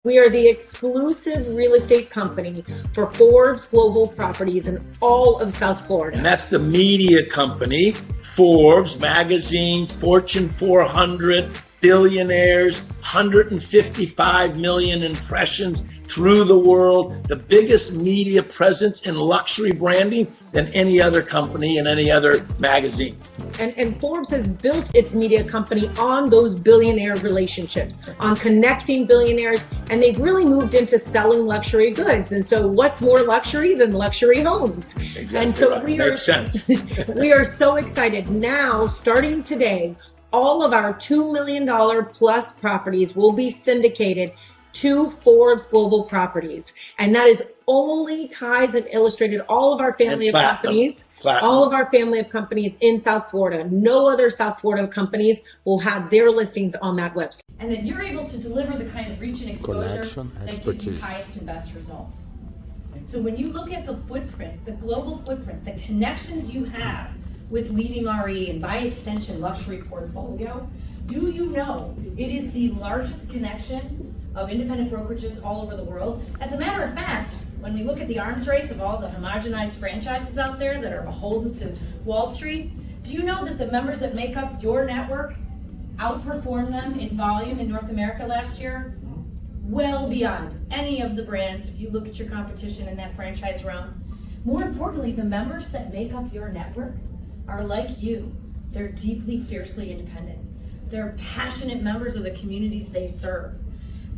We are the exclusive real estate company for Forbes Global Properties in all of South Florida. And that's the media company, Forbes magazine, Fortune 400, billionaires, 155 million impressions through the world, the biggest media presence in luxury branding than any other company in any other magazine. And Forbes has built its media company on those billionaire relationships, on connecting billionaires, and they've really moved into selling luxury goods. And so what's more luxury than luxury homes? Exactly and so right. Makes sense. We are so excited. Now, starting today, all of our $2 million plus properties will be syndicated to Forbes Global Properties. And that is only Ties and Illustrated, all of our family of companies, all of our family of companies in South Florida. No other South Florida companies will have their listings on that website. And then you're able to deliver the kind of reach and exposure that gives you highest and best results. So when you look at the footprint, the global footprint, the connections you have with leading RE and by extension luxury portfolio, do you know it is the largest connection of independent brokerages all over the world? As a matter of fact, when we look at the arms race of all the homogenized franchises out there that are beholden to Wall Street, do you know that the members that make up your network outperformed them in volume in North America last year? Well beyond any of the brands, if you look at your competition in that franchise realm. More importantly, the members that make up your network are like you. They're deeply, fiercely independent. They're passionate members of the communities they serve.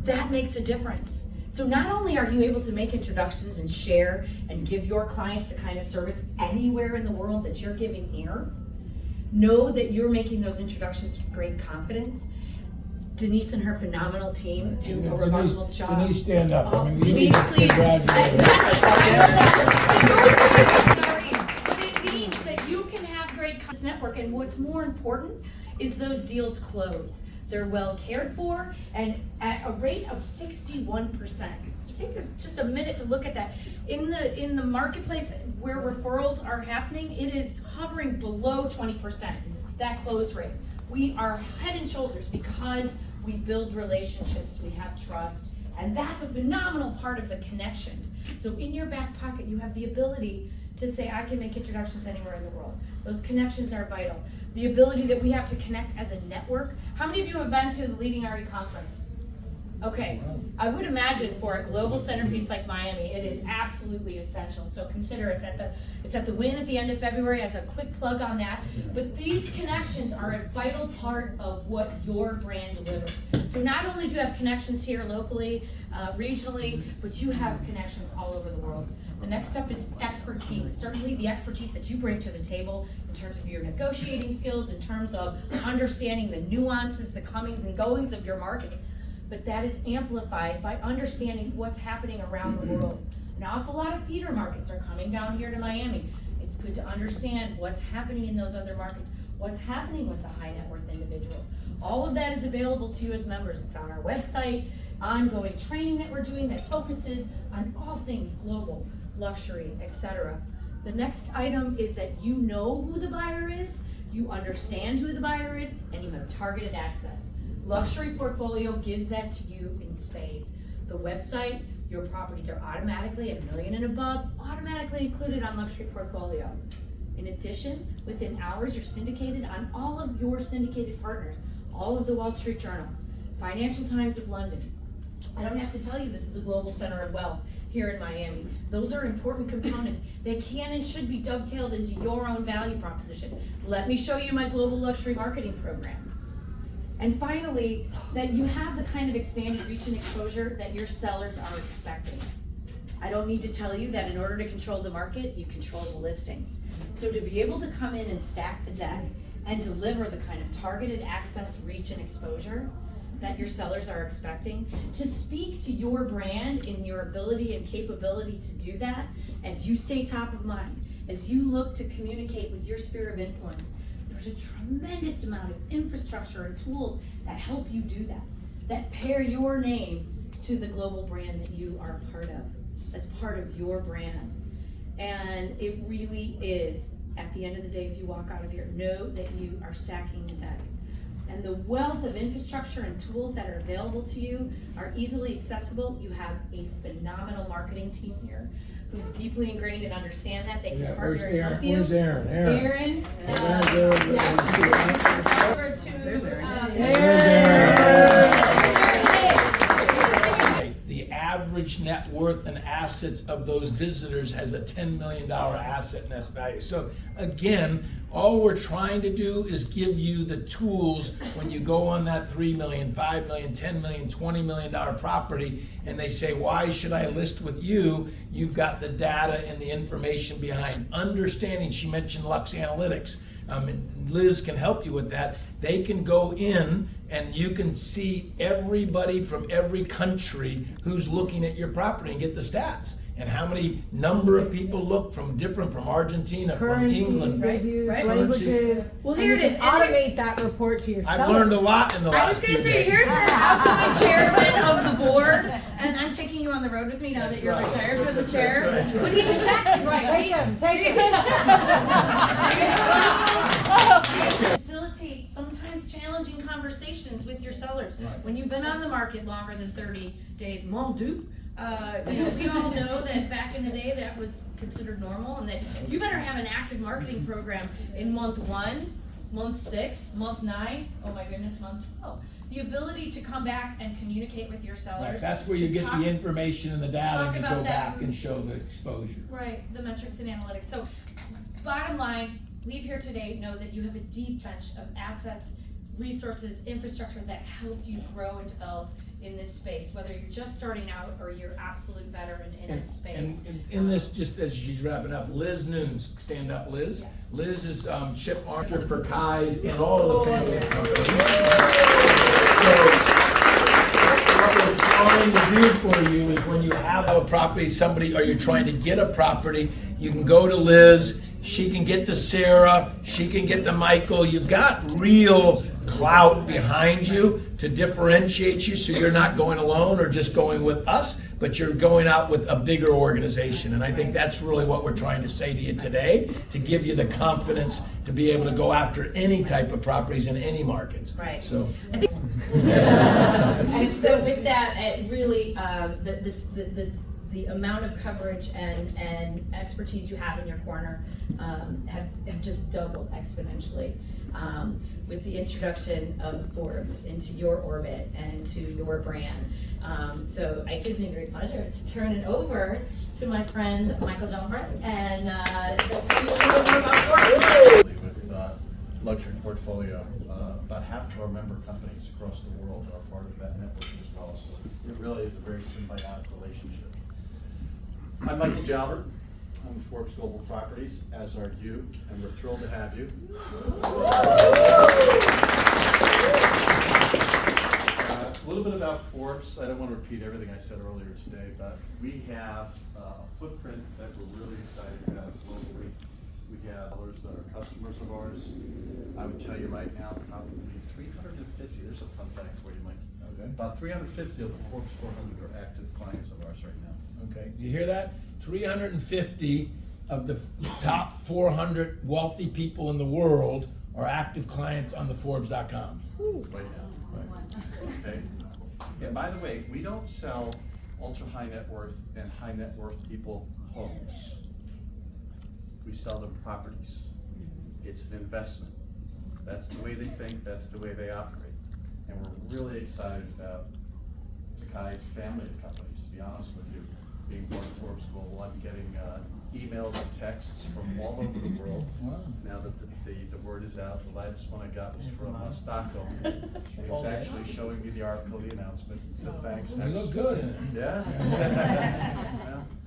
That makes a difference. So not only are you able to make introductions and share and give your clients the kind of service anywhere in the world that you're giving here, know that you're making those introductions with great confidence. Denise and her phenomenal team do a remarkable job. Denise, stand up. I mean, Denise, please. Congratulations. But it means that you can have great network, and what's more important is those deals close. They're well cared for, and at a rate of 61%. Take just a minute to look at that. In the marketplace where referrals are happening, it is hovering below 20%, that close rate. We are head and shoulders because we build relationships, we have trust, and that's a phenomenal part of the connections. So in your back pocket, you have the ability to say, I can make introductions anywhere in the world. Those connections are vital. The ability that we have to connect as a network. How many of you have been to the Leading RE conference? Okay, I would imagine for a global centerpiece like Miami, it is absolutely essential. So consider it's at the Wynn at the end of February. I have a quick plug on that. But these connections are a vital part of what your brand delivers. So not only do you have connections here locally, regionally, but you have connections all over the world. The next step is expertise. Certainly the expertise that you bring to the table in terms of your negotiating skills, in terms of understanding the nuances, the comings and goings of your market. But that is amplified by understanding what's happening around the world. An awful lot of feeder markets are coming down here to Miami. It's good to understand what's happening in those other markets, what's happening with the high net worth individuals. All of that is available to you as members. It's on our website, ongoing training that we're doing that focuses on all things global, luxury, etc. The next item is that you know who the buyer is, you understand who the buyer is, and you have targeted access. Luxury portfolio gives that to you in spades. The website, your properties are automatically at $1 million and above, automatically included on luxury portfolio. In addition, within hours, you're syndicated on all of your syndicated partners, all of the Wall Street journals, Financial Times of London. I don't have to tell you this is a global center of wealth here in Miami. Those are important components. They can and should be dovetailed into your own value proposition. Let me show you my global luxury marketing program. And finally, that you have the kind of expanded reach and exposure that your sellers are expecting. I don't need to tell you that in order to control the market, you control the listings. So to be able to come in and stack the deck and deliver the kind of targeted access, reach, and exposure that your sellers are expecting, to speak to your brand in your ability and capability to do that as you stay top of mind, as you look to communicate with your sphere of influence. There's a tremendous amount of infrastructure and tools that help you do that, that pair your name to the global brand that you are part of, as part of your brand. And it really is, at the end of the day, if you walk out of here, know that you are stacking the deck. and the wealth of infrastructure and tools that are available to you are easily accessible. You have a phenomenal marketing team here who's deeply ingrained and understand that. They can partner and help you. Where's Aaron? Aaron. The average net worth and assets of those visitors has a $10 million asset nest value. So again, all we're trying to do is give you the tools when you go on that $3 million, $5 million, $10 million, $20 million property, and they say, why should I list with you? You've got the data and the information behind. Understanding, she mentioned Lux Analytics. And Liz can help you with that. They can go in and you can see everybody from every country who's looking at your property and get the stats. And how many number of people look from Argentina, Currency, from England. reviews, Right. languages. Well, and here you it is. can automate that report to yourself. I've learned a lot in the I was last going few to say, days. here's an outgoing chairman of the board, and I'm taking you on the road with me now that you're right. retired from the chair. That's right. But he's exactly right. Take him. Facilitate sometimes challenging conversations with your sellers. Right. When you've been on the market longer than 30 days, mon Dieu, we all know that back in the day that was considered normal, and that you better have an active marketing program in month 1, month 6, month 9, oh my goodness, month 12. The ability to come back and communicate with your sellers. Right, that's where you to get talk- the information and the data, talk and you about go that. back and show the exposure. Right, the metrics and analytics. So, bottom line, leave here today, know that you have a deep bench of assets, resources, infrastructure that help you grow and develop in this space, whether you're just starting out or you're absolute veteran in this space. And in this, just as she's wrapping up, Liz Nunes, stand up, Liz. Yeah. Liz is Chip Archer for Kai's and all of the family companies. So, what we're trying to do for you is when you have a property, somebody, or you're trying to get a property, you can go to Liz, she can get to Sarah, she can get to Michael. You've got real clout behind you to differentiate you, so you're not going alone or just going with us, but you're going out with a bigger organization. And I think that's really what we're trying to say to you today, to give you the confidence to be able to go after any type of properties in any markets. Right. So. And so with that, it really, the amount of coverage and expertise you have in your corner have just doubled exponentially with the introduction of Forbes into your orbit and into your brand. So it gives me great pleasure to turn it over to my friend Michael John Brett and tell you a little bit more about Forbes. With luxury portfolio, about half of our member companies across the world are part of that network as well. So it really is a very symbiotic relationship. I'm Michael Jalbert. I'm with Forbes Global Properties, as are you, and we're thrilled to have you. A little bit about Forbes. I don't want to repeat everything I said earlier today, but we have a footprint that we're really excited about globally. We have sellers that are customers of ours. I would tell you right now, probably 350. There's a fun fact for you, Mike. Okay. About 350 of the Forbes 400 are active clients of ours right now. Okay, do you hear that? 350 of the top 400 wealthy people in the world are active clients on the Forbes.com. Right now. Okay. And by the way, we don't sell ultra high net worth and high net worth people homes. We sell them properties. It's an investment. That's the way they think, that's the way they operate. And we're really excited about Takai's family of companies, to be honest with you. Being part of Forbes Global, I'm getting emails and texts from all over the world. Wow. Now that the word is out, the latest one I got was from Stockholm. He was actually showing me the article, the announcement. He said, thanks. You look good in it. Yeah.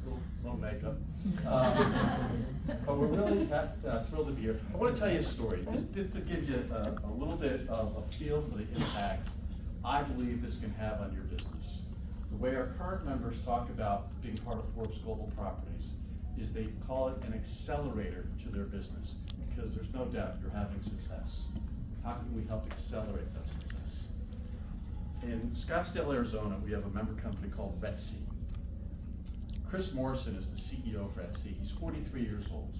Well, little makeup. But we're really thrilled to be here. I want to tell you a story, just to give you a little bit of a feel for the impact I believe this can have on your business. The way our current members talk about being part of Forbes Global Properties is they call it an accelerator to their business, because there's no doubt you're having success. How can we help accelerate that success? In Scottsdale, Arizona, we have a member company called Etsy. Chris Morrison is the CEO of Etsy. He's 43 years old.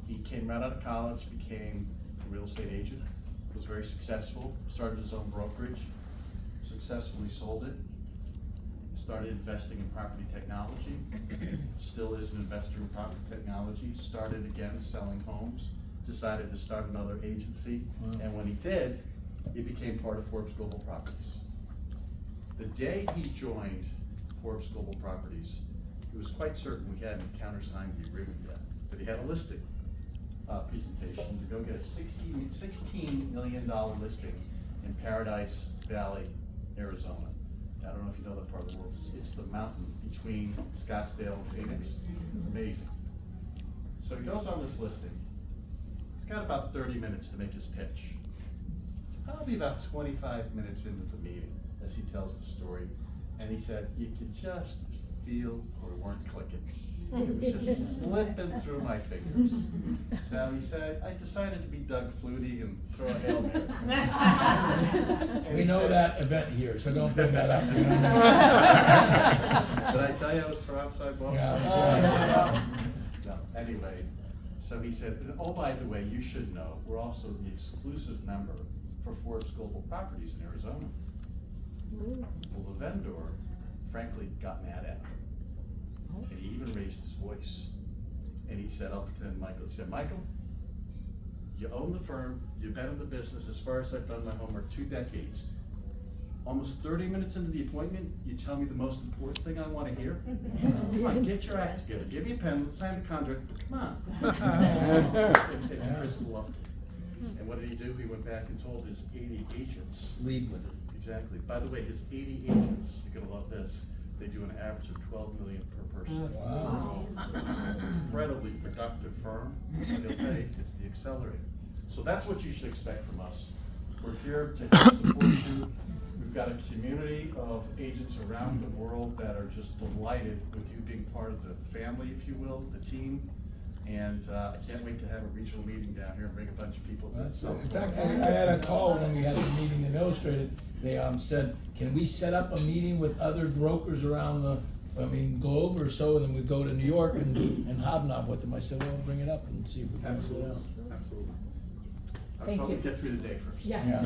He came right out of college, became a real estate agent, was very successful, started his own brokerage, successfully sold it, started investing in property technology, still is an investor in property technology, started again selling homes, decided to start another agency, and when he did, he became part of Forbes Global Properties. The day he joined Forbes Global Properties, he was quite certain we hadn't countersigned the agreement yet, but he had a listing presentation to go get a $16 million listing in Paradise Valley, Arizona. I don't know if you know that part of the world. It's the mountain between Scottsdale and Phoenix. It's amazing. So he goes on this listing. He's got about 30 minutes to make his pitch. It's probably about 25 minutes into the meeting as he tells the story. And he said, you could just feel we weren't clicking. It was just slipping through my fingers. So he said, I decided to be Doug Flutie and throw a Hail Mary. We know that event here, so don't bring that up. Did I tell you I was for outside ball? Yeah. No, anyway, so he said, oh, by the way, you should know, we're also the exclusive member for Forbes Global Properties in Arizona. Well, the vendor, frankly, got mad at him. And he even raised his voice. And he said, I'll pretend Michael. He said, Michael, you own the firm, you've been in the business, as far as I've done my homework, 2 decades. Almost 30 minutes into the appointment, you tell me the most important thing I want to hear? Come on, get your act together. Give me a pen, let's sign the contract. Come on. And Chris loved it. And what did he do? He went back and told his 80 agents. Lead with it. Exactly. By the way, his 80 agents, you're gonna love this, they do an average of 12 million per person. Wow. Incredibly productive firm. And they'll tell you, it's the accelerator. So that's what you should expect from us. We're here to help support you. We've got a community of agents around the world that are just delighted with you being part of the family, if you will, the team. And I can't wait to have a regional meeting down here and bring a bunch of people to That's it. in fact, I had a call when we had the meeting in Illustrated. They said, can we set up a meeting with other brokers around the, globe or so, and then we go to New York and hobnob with them. I said, well, bring it up and see if we can sit down. Absolutely. I'll Thank probably you. get through the day first. Yeah.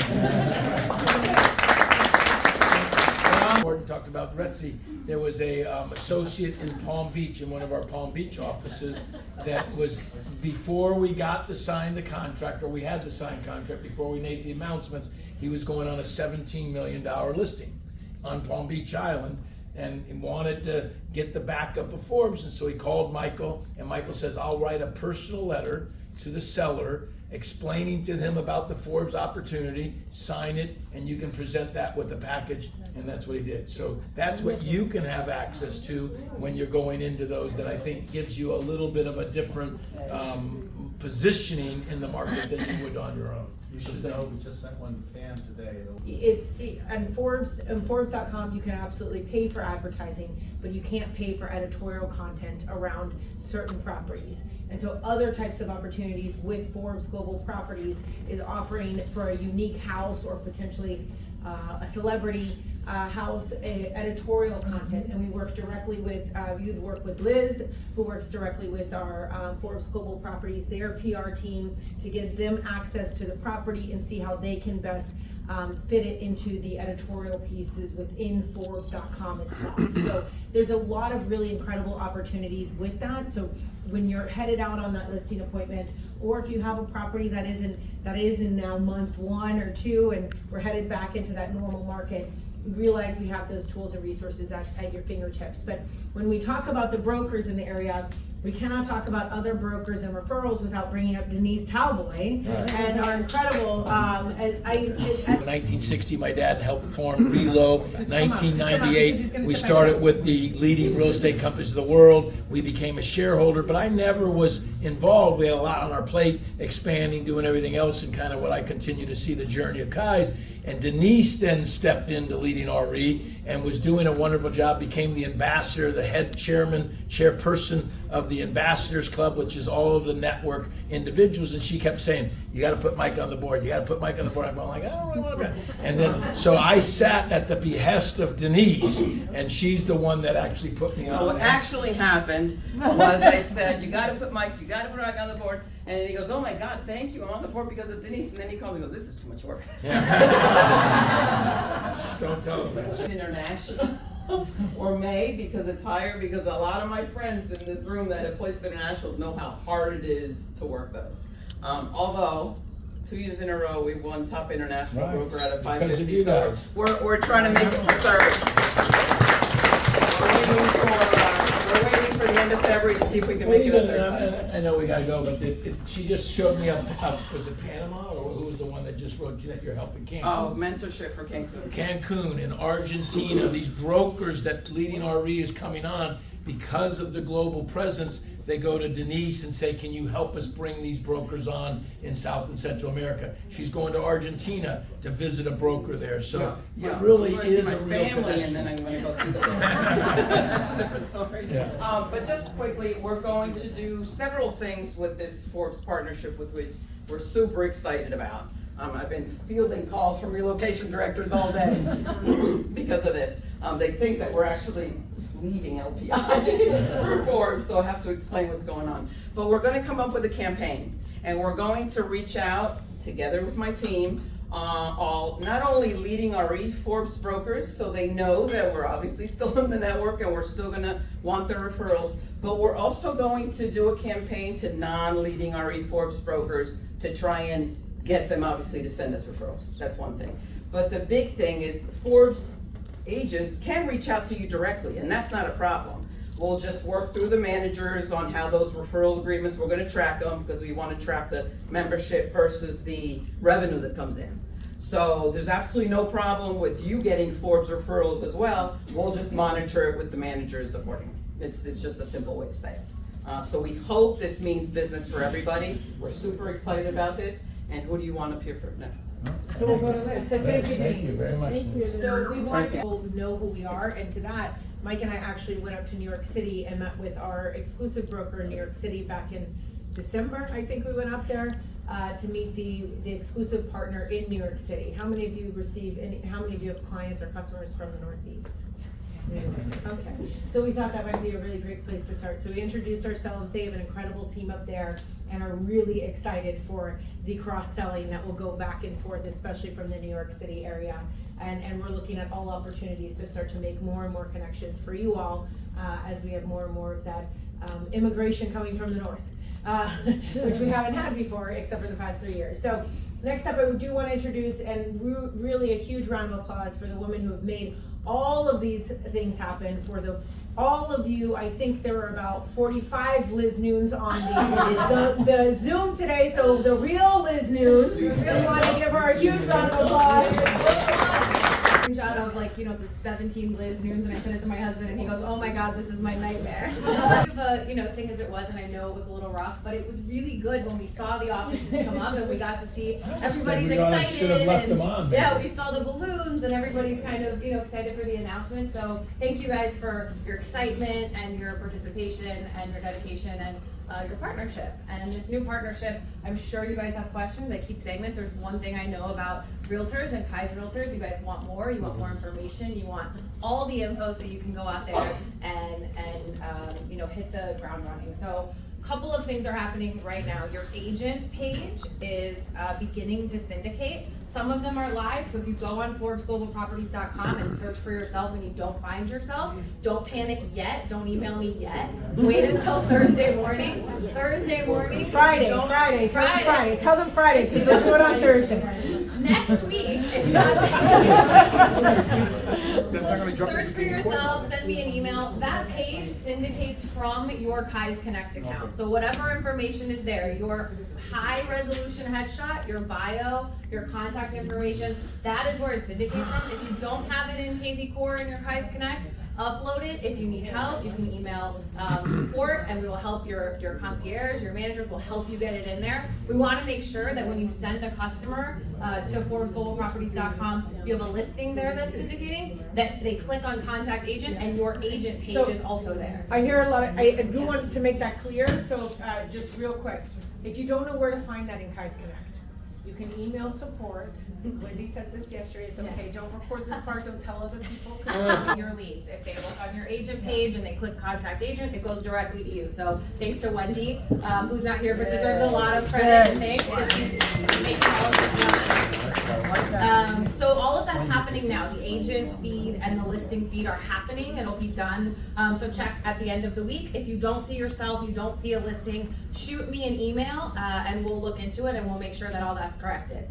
Gordon talked about Retzi. There was a associate in Palm Beach, in one of our Palm Beach offices, that was, before we got to sign the contract, or we had the signed contract, before we made the announcements, he was going on a $17 million listing on Palm Beach Island, and wanted to get the backup of Forbes. And so he called Michael, and Michael says, I'll write a personal letter to the seller explaining to him about the Forbes opportunity, sign it, and you can present that with the package. And that's what he did. So that's what you can have access to when you're going into those, that I think gives you a little bit of a different positioning in the market than you would on your own. You should know, we just sent one to Pam today. It's on Forbes.com. You can absolutely pay for advertising, but you can't pay for editorial content around certain properties. And so other types of opportunities with Forbes Global Properties is offering for a unique house, or potentially a celebrity house, editorial content. And we work directly with, you'd work with Liz, who works directly with our Forbes Global Properties, their PR team, to give them access to the property and see how they can best fit it into the editorial pieces within Forbes.com itself. So there's a lot of really incredible opportunities with that. So when you're headed out on that listing appointment, or if you have a property that is in now month 1 or 2, and we're headed back into that normal market, realize we have those tools and resources at your fingertips. But when we talk about the brokers in the area, we cannot talk about other brokers and referrals without bringing up Denise Talboy and our incredible. In 1960, my dad helped form Relo. 1998, we started with the leading real estate companies of the world. We became a shareholder, but I never was involved. We had a lot on our plate, expanding, doing everything else, and kind of what I continue to see the journey of Kai's. And Denise then stepped into leading RE and was doing a wonderful job, became the ambassador, the head chairperson of the Ambassadors Club, which is all of the network individuals. And she kept saying, you got to put Mike on the board. You got to put Mike on the board. I'm like, I don't really want to. And then, so I sat at the behest of Denise, and she's the one that actually put me on. What actually happened was I said, you got to put Mike on the board. And then he goes, oh my God, thank you, I'm on the board because of Denise. And then he calls and goes, this is too much work. Don't tell them that. International, or May, because it's higher, because a lot of my friends in this room that have placed internationals know how hard it is to work those. Although, 2 years in a row, we've won top international Right. broker out of Because of 550. you So guys. we're trying to make it for third. We're waiting for the end of February to see if we can Well, make it a even, third time. I know we gotta go, but she just showed me up, was it Panama, or who was the one that just wrote you that you're helping Cancun? Oh, mentorship for Cancun. Cancun and Argentina, these brokers that Leading RE is coming on, because of the global presence, they go to Denise and say, can you help us bring these brokers on in South and Central America? She's going to Argentina to visit a broker there, so it really I'm gonna see is my a real family, and then connection. I'm gonna go see the broker. That's a different story. Yeah. But just quickly, we're going to do several things with this Forbes partnership with which we're super excited about. I've been fielding calls from relocation directors all day because of this. They think that we're actually leaving LPI for Forbes, so I have to explain what's going on. But we're gonna come up with a campaign, and we're going to reach out together with my team, all not only Leading RE Forbes brokers, so they know that we're obviously still in the network and we're still gonna want their referrals, but we're also going to do a campaign to non-Leading RE Forbes brokers to try and get them obviously to send us referrals. That's one thing. But the big thing is Forbes agents can reach out to you directly, and that's not a problem. We'll just work through the managers on how those referral agreements, we're gonna track them because we wanna track the membership versus the revenue that comes in. So there's absolutely no problem with you getting Forbes referrals as well. We'll just monitor it with the managers accordingly. It's just a simple way to say it. So we hope this means business for everybody. We're super excited about this. And who do you want up here for next? So we'll go to Liz. So thank you, Thank you Denise. very much. So we want people to know who we are, and to that, Mike and I actually went up to New York City and met with our exclusive broker in New York City back in December. I think we went up there to meet the exclusive partner in New York City. How many of you how many of you have clients or customers from the Northeast? Okay, so we thought that might be a really great place to start. So we introduced ourselves. They have an incredible team up there and are really excited for the cross-selling that will go back and forth, especially from the New York City area. And we're looking at all opportunities to start to make more and more connections for you all as we have more and more of that immigration coming from the north, which we haven't had before except for the past 3 years. So next up, I do want to introduce, and really a huge round of applause for the women who have made all of these things happen. For all of you, I think there were about 45 Liz Noons on the Zoom today, so the real Liz Noons, we really want to give her a huge round of applause. Screenshot of the 17 Liz Noons, and I sent it to my husband, and he goes, "Oh my God, this is my nightmare." The thing as it was, and I know it was a little rough, but it was really good when we saw the offices come up and we got to see everybody's excited. Should have left them on. Yeah, we saw the balloons and everybody's kind of excited for the announcement. So thank you guys for your excitement and your participation and your dedication and your partnership. And this new partnership, I'm sure you guys have questions. I keep saying this. There's one thing I know about realtors and Kai's realtors. You guys want more. You want more information. You want all the info so you can go out there and hit the ground running. So a couple of things are happening right now. Your agent page is beginning to syndicate. Some of them are live, so if you go on ForbesGlobalProperties.com and search for yourself and you don't find yourself, don't panic yet. Don't email me yet. Wait until Thursday morning. Friday. Tell them Friday, because they'll do it on Thursday. Next week, if you have search for yourself, send me an email. That page syndicates from your Kai's Connect account. So whatever information is there, your high resolution headshot, your bio, your contact information, that is where it syndicates from. If you don't have it in KV Core in your Kai's Connect, upload it. If you need help, you can email support, and we will help your concierge, your managers will help you get it in there. We want to make sure that when you send a customer to ForbesGlobalProperties.com, you have a listing there that's syndicating, that they click on contact agent, and your agent page is also there. I hear a lot of, I do want to make that clear, so just real quick, if you don't know where to find that in Kai's Connect, You can email support. Wendy said this yesterday. It's okay. Don't record this part. Don't tell other people. Your leads. If they look on your agent page and they click contact agent, it goes directly to you. So thanks to Wendy, who's not here but deserves a lot of credit and thanks because she's making all of this happen. So all of that's happening now. The agent feed and the listing feed are happening. It'll be done. So check at the end of the week. If you don't see yourself, you don't see a listing, shoot me an email and we'll look into it and we'll make sure that all that's corrected.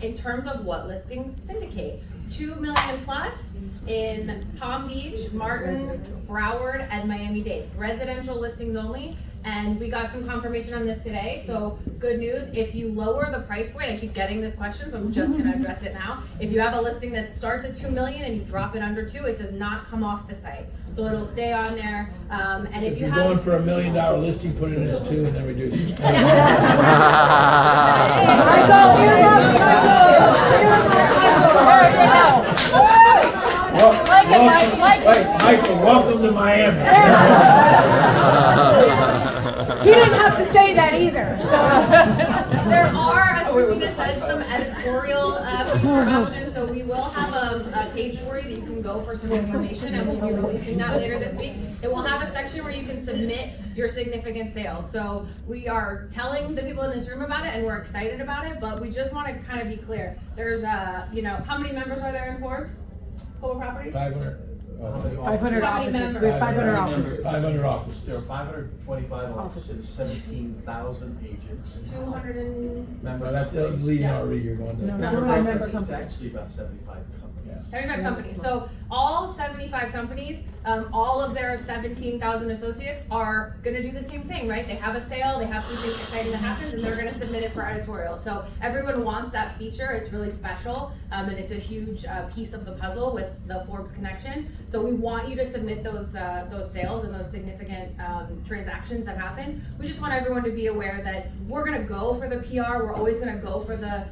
In terms of what listings syndicate, 2 million plus in Palm Beach, Martin, Broward, and Miami-Dade. Residential listings only. And we got some confirmation on this today, so good news. If you lower the price point, I keep getting this question, so I'm just gonna address it now. If you have a listing that starts at 2 million and you drop it under 2, it does not come off the site. So it'll stay on there. And So if if you you're have going for $1 million listing, put it as 2 and then reduce it. Michael, welcome to Miami. He didn't have to say that either. So. There are, as Christina said, some editorial feature options. So we will have a page for you that you can go for some information, and we'll be releasing that later this week. It will have a section where you can submit your significant sales. So we are telling the people in this room about it, and we're excited about it. But we just want to kind of be clear. There's how many members are there in Forbes? Global Properties? 500. 500 How many offices. members? We have 500 offices. 500 offices. There are 525 offices, 17,000 agents. 200 and... No, that's leading already. You're going to. No, Number no, five member It's company. actually about 75 companies. 75 companies. So all 75 companies, all of their 17,000 associates are going to do the same thing, right? They have a sale, they have something exciting that happens, and they're going to submit it for editorial. So everyone wants that feature. It's really special, and it's a huge piece of the puzzle with the Forbes connection. So we want you to submit those sales and those significant transactions that happen. We just want everyone to be aware that we're going to go for the PR. We're always going to go for the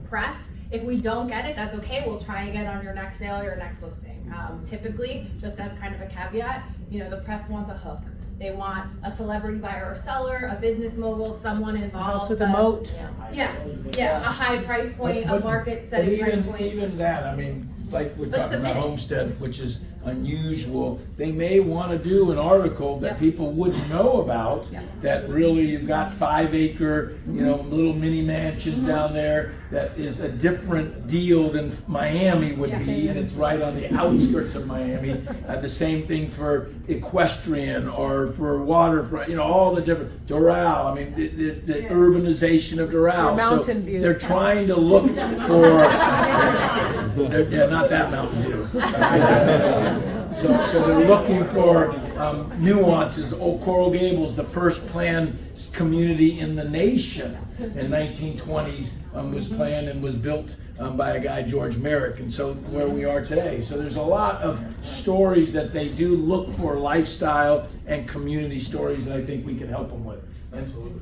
press. If we don't get it, that's okay. We'll try again on your next sale or your next listing. Typically, just as kind of a caveat, the press wants a hook. They want a celebrity buyer or seller, a business mogul, someone involved. House with a moat. Yeah, a high price point, a market setting price point. Even that, I mean, like we're But talking about submit it. Homestead, which is unusual. They may want to do an article that Yep. people wouldn't know about. Yep. That really you've got 5-acre, little mini mansions down there. That is a different deal than Miami would be, and it's right on the outskirts of Miami. The same thing for equestrian or for waterfront. All the different Doral. I mean, the urbanization of Doral. Mountain views. They're trying to look for. Not that Mountain View. So they're looking for nuances. Old Coral Gables, the first planned community in the nation in 1920s, was planned and was built by a guy, George Merrick, and so where we are today. So there's a lot of stories that they do look for, lifestyle and community stories that I think we can help them with.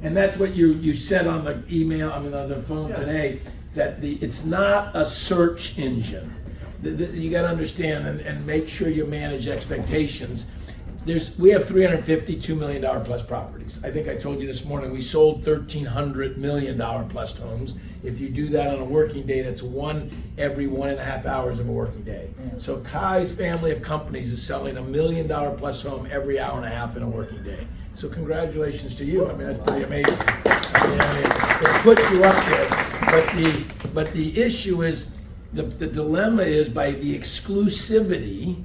And that's what you said on the email, on the phone today, that it's not a search engine. You got to understand and make sure you manage expectations. We have $352 million plus properties. I think I told you this morning we sold $1,300 million plus homes. If you do that on a working day, that's one every 1.5 hours of a working day. So Kai's family of companies is selling $1 million plus home every hour and a half in a working day. So congratulations to you. I mean, that's pretty amazing. It puts you up there. But the issue is, the dilemma is by the exclusivity,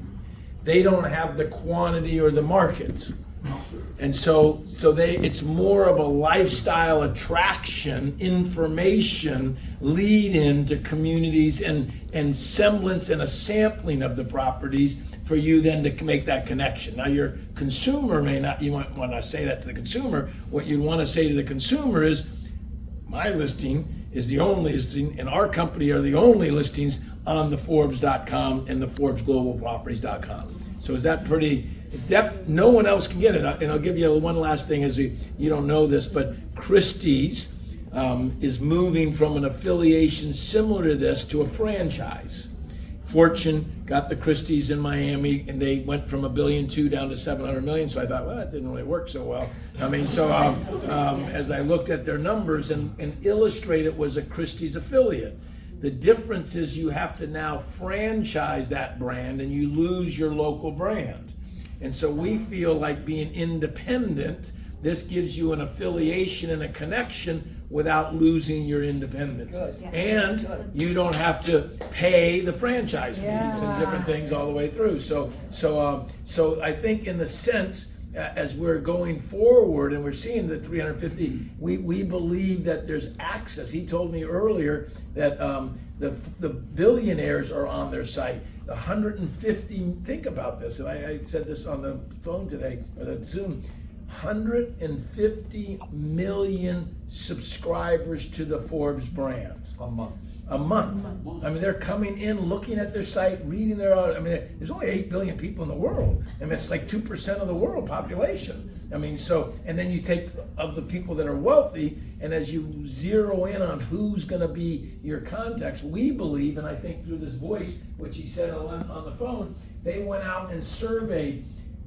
they don't have the quantity or the market. And so it's more of a lifestyle attraction, information lead into communities and semblance and a sampling of the properties for you then to make that connection. Now your consumer you might want to say that to the consumer. What you'd want to say to the consumer is, my listing is the only listing, and our company are the only listings on the Forbes.com and the ForbesGlobalProperties.com. So is that pretty? No one else can get it. And I'll give you one last thing, as you don't know this, but Christie's is moving from an affiliation similar to this to a franchise. Fortune got the Christie's in Miami, and they went from $1.2 billion down to 700 million. So I thought, well, that didn't really work so well. I mean, so as I looked at their numbers, and Illustrated was a Christie's affiliate. The difference is you have to now franchise that brand, and you lose your local brand. And so we feel like being independent, this gives you an affiliation and a connection without losing your independence. And you don't have to pay the franchise fees and different things all the way through. So I think in the sense, as we're going forward and we're seeing the 350, we believe that there's access. He told me earlier that the billionaires are on their site. 150, think about this, and I said this on the phone today, or the Zoom, 150 million subscribers to the Forbes brand. A month. I mean, they're coming in, looking at their site, reading their, I mean, there's only 8 billion people in the world. I mean, it's like 2% of the world population. I mean, so, and then you take of the people that are wealthy, and as you zero in on who's gonna be your contacts, we believe, and I think through this voice, which he said on the phone, they went out and surveyed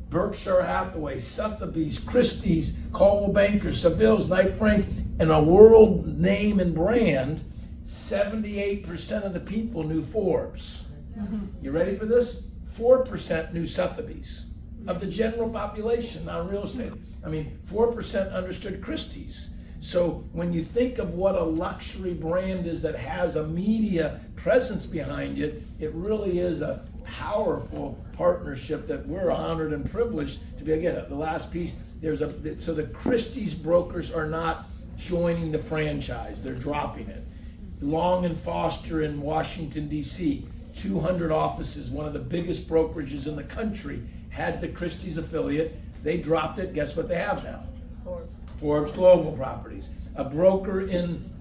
Berkshire Hathaway, Sotheby's, Christie's, Coldwell Banker, Seville's, Knight Frank, and a world name and brand. 78% of the people knew Forbes. You ready for this? 4% knew Sotheby's of the general population, not real estate. I mean, 4% understood Christie's. So when you think of what a luxury brand is that has a media presence behind it, it really is a powerful partnership that we're honored and privileged to be. Again, the last piece, so the Christie's brokers are not joining the franchise, they're dropping it. Long and Foster in Washington, D.C., 200 offices, one of the biggest brokerages in the country, had the Christie's affiliate. They dropped it. Guess what they have now? Forbes Global Properties. A broker in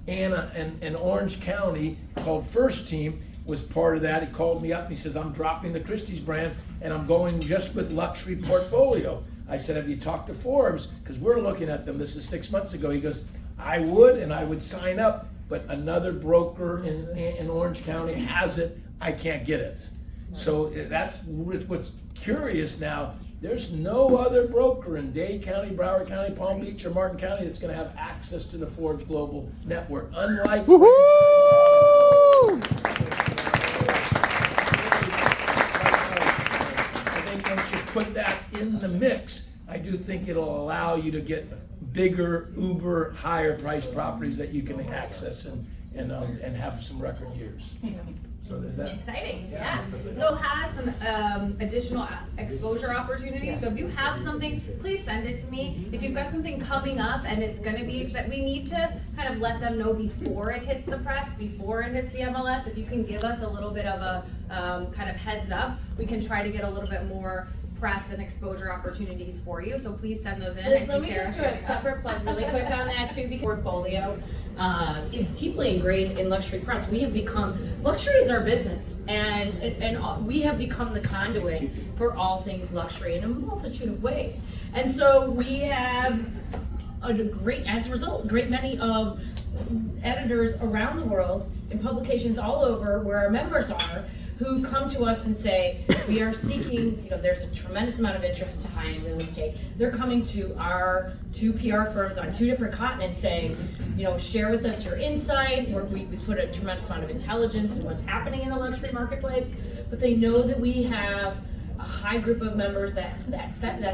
Orange County called First Team was part of that. He called me up and he says, I'm dropping the Christie's brand and I'm going just with luxury portfolio. I said, have you talked to Forbes? Because we're looking at them. This is 6 months ago. He goes, I would, and I would sign up, but another broker in Orange County has it. I can't get it. So that's what's curious now. There's no other broker in Dade County, Broward County, Palm Beach, or Martin County that's going to have access to the Forbes Global Network. Unlike I think once you put that in the mix, I do think it'll allow you to get bigger, uber, higher priced properties that you can access and have some record years. So there's that. Exciting, yeah. So it has some additional exposure opportunities. So if you have something, please send it to me. If you've got something coming up and it's going to be, we need to kind of let them know before it hits the press, before it hits the MLS. If you can give us a little bit of a kind of heads up, we can try to get a little bit more press and exposure opportunities for you. So please send those in. Liz, let me just do a separate plug really quick on that too, because portfolio is deeply ingrained in luxury press. We have become, luxury is our business, and we have become the conduit for all things luxury in a multitude of ways. And so we have as a result, great many of editors around the world in publications all over where our members are, who come to us and say, we are seeking, there's a tremendous amount of interest to high-end real estate. They're coming to our 2 PR firms on 2 different continents saying, share with us your insight, where we put a tremendous amount of intelligence in what's happening in the luxury marketplace, but they know that we have a high group of members that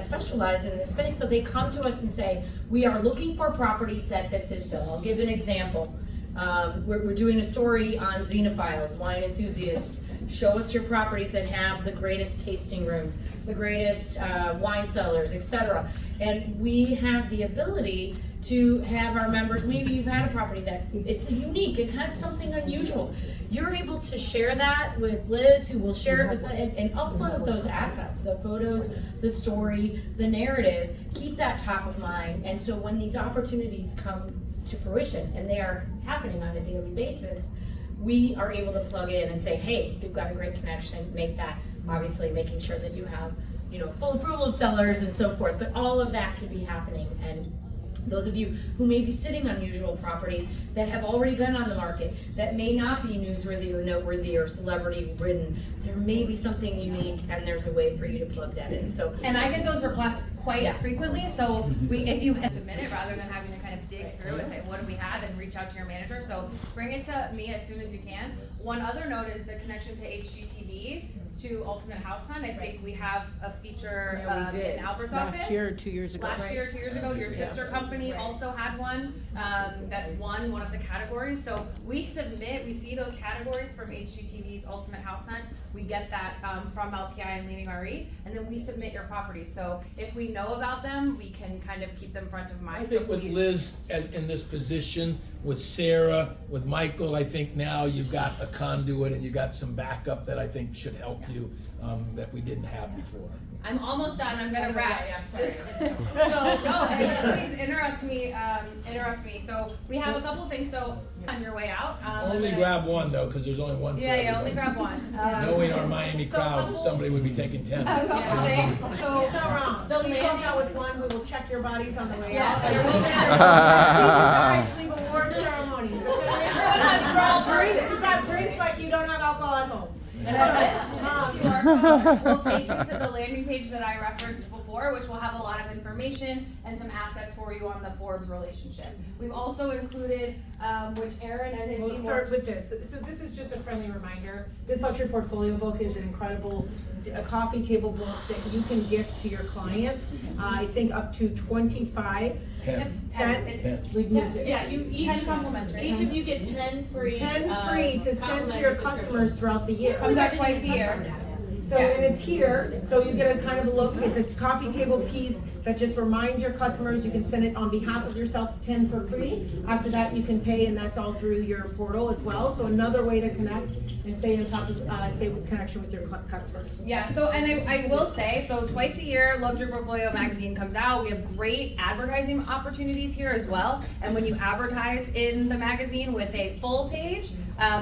specialize in this space, so they come to us and say, we are looking for properties that fit this bill. I'll give an example. We're doing a story on xenophiles, wine enthusiasts. Show us your properties that have the greatest tasting rooms, the greatest wine cellars, etc. And we have the ability to have our members, maybe you've had a property that is unique, it has something unusual. You're able to share that with Liz, who will share it with and upload those assets, the photos, the story, the narrative, keep that top of mind. And so when these opportunities come to fruition, and they are happening on a daily basis, we are able to plug in and say, hey, you've got a great connection, make that, obviously making sure that you have, full approval of sellers and so forth, but all of that could be happening. And Those of you who may be sitting on unusual properties that have already been on the market, that may not be newsworthy or noteworthy or celebrity ridden, there may be something unique and there's a way for you to plug that in. So, And I get those requests quite frequently, so if you submit it rather than having to kind of dig through and say, what do we have, and reach out to your manager, so bring it to me as soon as you can. One other note is the connection to HGTV, to Ultimate House Hunt. I think we have a feature in Albert's office. Last year or 2 years ago. Last year, 2 years ago, your sister company also had one that won one of the categories. So we see those categories from HGTV's Ultimate House Hunt. We get that from LPI and Leading RE, and then we submit your properties. So if we know about them, we can kind of keep them front of mind. I think with Liz in this position, with Sarah, with Michael, I think now you've got a conduit and you got some backup that I think should help you that we didn't have before. I'm almost done. I'm gonna wrap. I'm sorry. Please interrupt me. So we have a couple things. So on your way out, Only grab one though, because there's only one. Yeah, only grab one. Knowing our Miami crowd, somebody would be taking 10. So It's not wrong. the Please help landing. out with one, we will check your bodies on the way Yeah, out. there will be. Guys, leave award ceremonies, okay? Everyone has small Drinks, purses. just have drinks like you don't have alcohol at home. So this QR code will take you to the landing page that I referenced before, which will have a lot of information and some assets for you on the Forbes relationship. We've also included, which Aaron and his We'll team start with this. So this is just a friendly reminder. This luxury portfolio book is an incredible coffee table book that you can gift to your clients. I think up to 25. 10. 10. It's We moved it. Yeah, you each 10 complimentary. Each of you get 10 free. 10 free to send to your customers throughout the year. Comes out twice a year. So, and it's here, so you get a kind of a look, it's a coffee table piece that just reminds your customers, you can send it on behalf of yourself, 10 for free. After that, you can pay, and that's all through your portal as well. So another way to connect and stay in top of, stay with connection with your customers. Yeah, so, and I will say, so twice a year, Luxury Portfolio magazine comes out. We have great advertising opportunities here as well. And when you advertise in the magazine with a full page,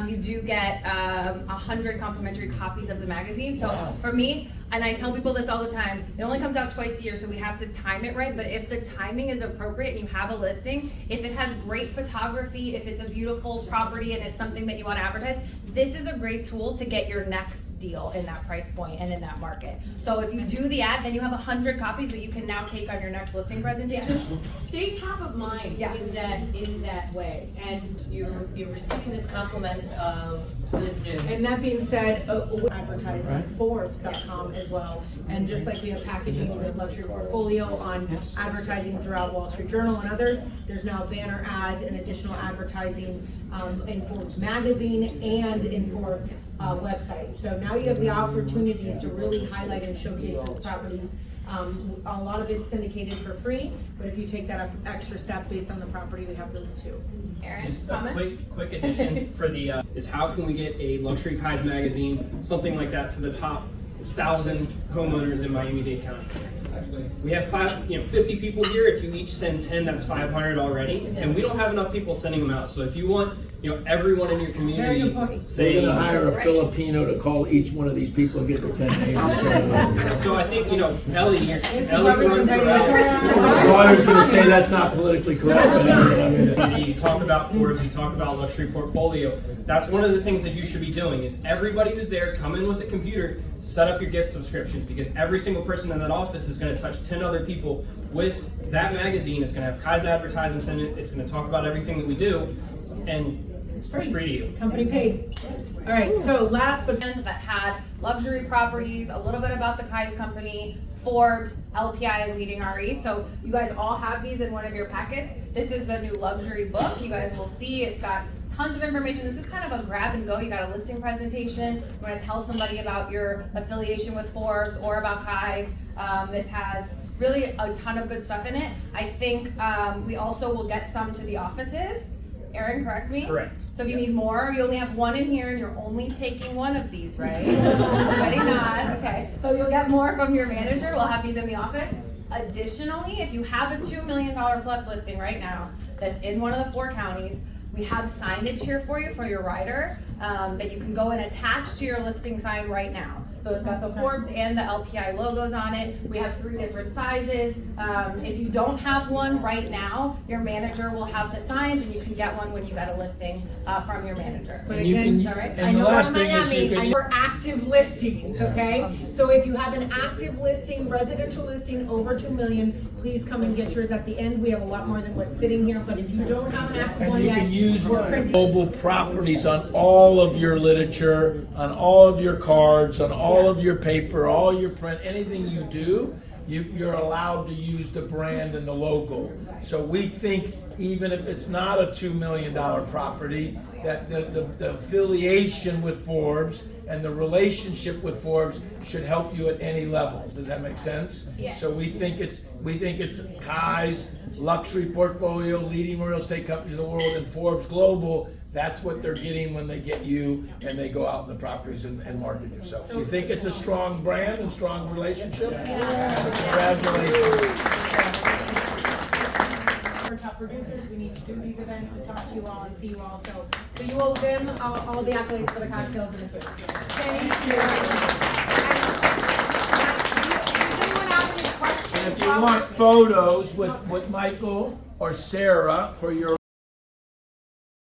you do get 100 complimentary copies of the magazine. So for me, and I tell people this all the time, it only comes out twice a year, so we have to time it right. But if the timing is appropriate and you have a listing, if it has great photography, if it's a beautiful property and it's something that you want to advertise, this is a great tool to get your next deal in that price point and in that market. So if you do the ad, then you have 100 copies that you can now take on your next listing presentation. Stay top of mind in that way, and you're receiving this compliments of this news. And that being said, we advertise on Forbes.com as well. And just like we have packaging with Luxury Portfolio on advertising throughout Wall Street Journal and others, there's now banner ads and additional advertising in Forbes magazine and in Forbes website. So now you have the opportunities to really highlight and showcase those properties. A lot of it's syndicated for free, but if you take that extra step based on the property, we have those too. Aaron, Just a comment? quick addition for the is how can we get a luxury Kai's magazine, something like that, to the top 1,000 homeowners in Miami-Dade County. We have 50 people here. If you each send 10, that's 500 already, and we don't have enough people sending them out. So if you want, everyone in your community, We're going to hire a Filipino to call each one of these people and get their 10 names. So I think Ellie runs Well, I was going to say that's not politically correct. But You talk about Forbes, you talk about luxury portfolio. That's one of the things that you should be doing is everybody who's there, come in with a computer, set up your gift subscriptions, because every single person in that office is going to touch 10 other people with that magazine. It's going to have Kai's advertisements in it. It's going to talk about everything that we do, and it's free to you. Company paid. All right, so last but That had luxury properties, a little bit about the Kai's company, Forbes, LPI, and Leading RE. So you guys all have these in one of your packets. This is the new luxury book. You guys will see it's got tons of information. This is kind of a grab and go. You got a listing presentation. You want to tell somebody about your affiliation with Forbes or about Kai's. This has really a ton of good stuff in it. I think we also will get some to the offices. Aaron, correct me? Correct. So if you need more, you only have one in here and you're only taking one of these, right? Everybody nod, okay. So you'll get more from your manager. We'll have these in the office. Additionally, if you have a $2 million plus listing right now that's in one of the 4 counties, we have signage here for you for your rider that you can go and attach to your listing sign right now. So it's got the Forbes and the LPI logos on it. We have 3 different sizes. If you don't have one right now, your manager will have the signs, and you can get one when you get a listing from your manager. But And you again, can- all right. and I the know last we're in thing is you Miami, can- for active listings, okay? So if you have an active listing, residential listing over 2 million, please come and get yours at the end. We have a lot more than what's sitting here, but if you don't have an active And one you yet, can use we're printing. global properties on all of your literature, on all of your cards, on all of your paper, all your print, anything you do, you're allowed to use the brand and the logo. So we think even if it's not a $2 million property, that the affiliation with Forbes and the relationship with Forbes should help you at any level. Does that make sense? Yes. So we think it's Kai's luxury portfolio, leading real estate companies in the world, and Forbes Global. That's what they're getting when they get you and they go out in the properties and market yourself. So you think it's a strong brand and strong relationship? Congratulations. Our top producers, we need to do these events and talk to you all and see you all. So you owe them all the accolades for the cocktails and the food. Thank you. Does anyone have any questions? And if you want photos with Michael or Sarah for your